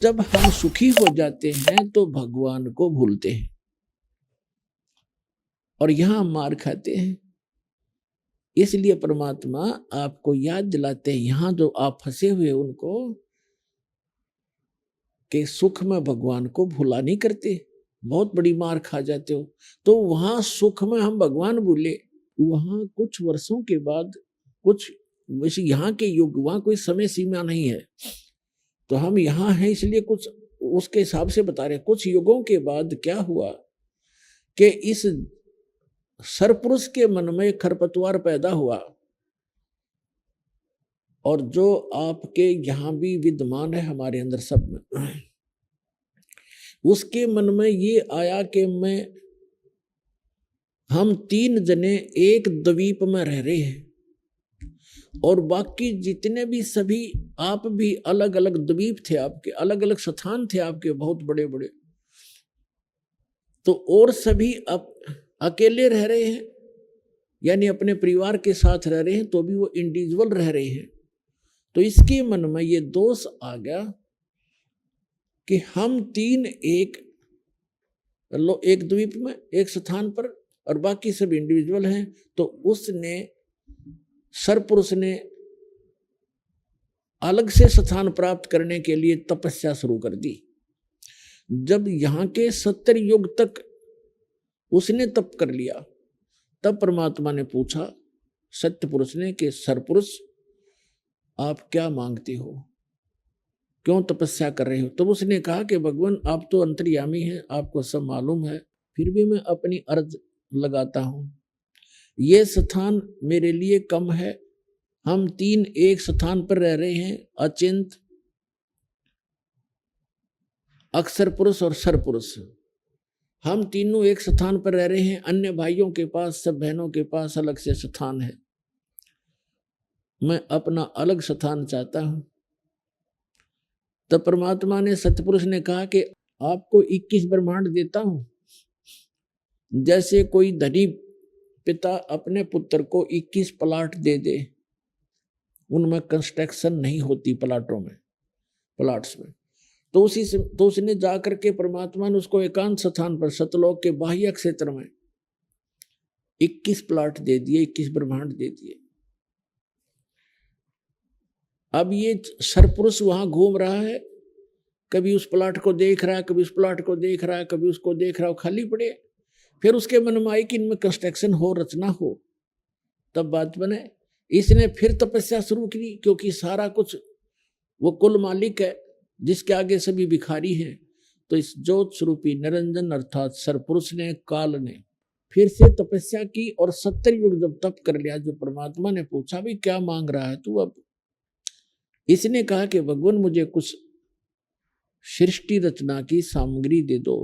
जब हम सुखी हो जाते हैं तो भगवान को भूलते हैं और यहां मार खाते हैं। इसलिए परमात्मा आपको याद दिलाते हैं यहां जो आप फंसे हुए उनको कि सुख में भगवान को भूला नहीं करते, बहुत बड़ी मार खा जाते हो। तो वहां सुख में हम भगवान भूले, वहां कुछ वर्षों के बाद कुछ वैसे यहाँ के युग वहां कोई समय सीमा नहीं है, तो हम यहाँ हैं इसलिए कुछ उसके हिसाब से बता रहे। कुछ युगों के बाद क्या हुआ कि इस सरपुरुष के मन में खरपतवार पैदा हुआ और जो आपके यहाँ भी विद्यमान है हमारे अंदर सब में, उसके मन में ये आया कि हम 3 जने एक द्वीप में रह रहे हैं और बाकी जितने भी सभी आप भी अलग अलग द्वीप थे, आपके अलग अलग स्थान थे आपके बहुत बड़े बड़े, तो और सभी अब अकेले रह रहे हैं यानी अपने परिवार के साथ रह रहे हैं, तो भी वो इंडिविजुअल रह रहे हैं। तो इसके मन में ये दोष आ गया कि हम 3 एक द्वीप में एक स्थान पर और बाकी सब इंडिविजुअल हैं। तो उसने सरपुरुष ने अलग से स्थान प्राप्त करने के लिए तपस्या शुरू कर दी। जब यहाँ के 70 युग तक उसने तप कर लिया, तब परमात्मा ने पूछा सत्य पुरुष ने कि सरपुरुष आप क्या मांगते हो, क्यों तपस्या कर रहे हो? तब उसने कहा कि भगवान आप तो अंतर्यामी हैं, आपको सब मालूम है, फिर भी मैं अपनी अर्ज लगाता हूं। ये स्थान मेरे लिए कम है, हम 3 एक स्थान पर रह रहे हैं, अचिंत, अक्षर पुरुष और सरपुरुष। हम तीनों एक स्थान पर रह रहे हैं, अन्य भाइयों के पास सब बहनों के पास अलग से स्थान है, मैं अपना अलग स्थान चाहता हूं। तब परमात्मा ने सतपुरुष ने कहा कि आपको 21 ब्रह्मांड देता हूं। जैसे कोई धनी पिता अपने पुत्र को 21 प्लाट दे दे, उनमें कंस्ट्रक्शन नहीं होती प्लाट्स में, तो उसने जाकर के परमात्मा ने उसको एकांत स्थान पर सतलोक के बाह्य क्षेत्र में 21 प्लाट दे दिए, 21 ब्रह्मांड दे दिए। अब ये सरपुरुष वहां घूम रहा है, कभी उस प्लाट को देख रहा है, कभी उस प्लाट को देख रहा है, कभी उसको देख रहा है, खाली पड़े। फिर उसके मन में आई कि इनमें कंस्ट्रक्शन हो, रचना हो, तब बात बने। इसने फिर तपस्या शुरू की, क्योंकि सारा कुछ वो कुल मालिक है जिसके आगे सभी भिखारी हैं। तो इस ज्योत स्वरूपी निरंजन अर्थात सरपुरुष ने, काल ने फिर से तपस्या की और 70 युग जब तप कर लिया, जो परमात्मा ने पूछा भी क्या मांग रहा है तू? अब इसने कहा कि भगवान मुझे कुछ सृष्टि रचना की सामग्री दे दो,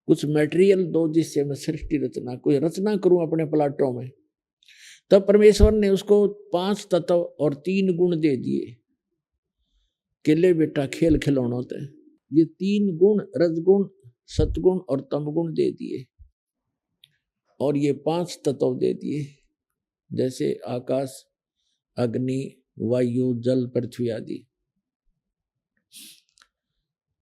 कुछ मटेरियल दो जिससे मैं सृष्टि रचना कोई रचना करूं अपने प्लाटों में। तब परमेश्वर ने उसको 5 तत्व और 3 गुण दे दिए कि ले बेटा खेल खिलौनों ते ये 3 गुण, रजगुण, सतगुण और तमगुण दे दिए और ये 5 तत्व दे दिए, जैसे आकाश, अग्नि, वायु, जल, पृथ्वी आदि।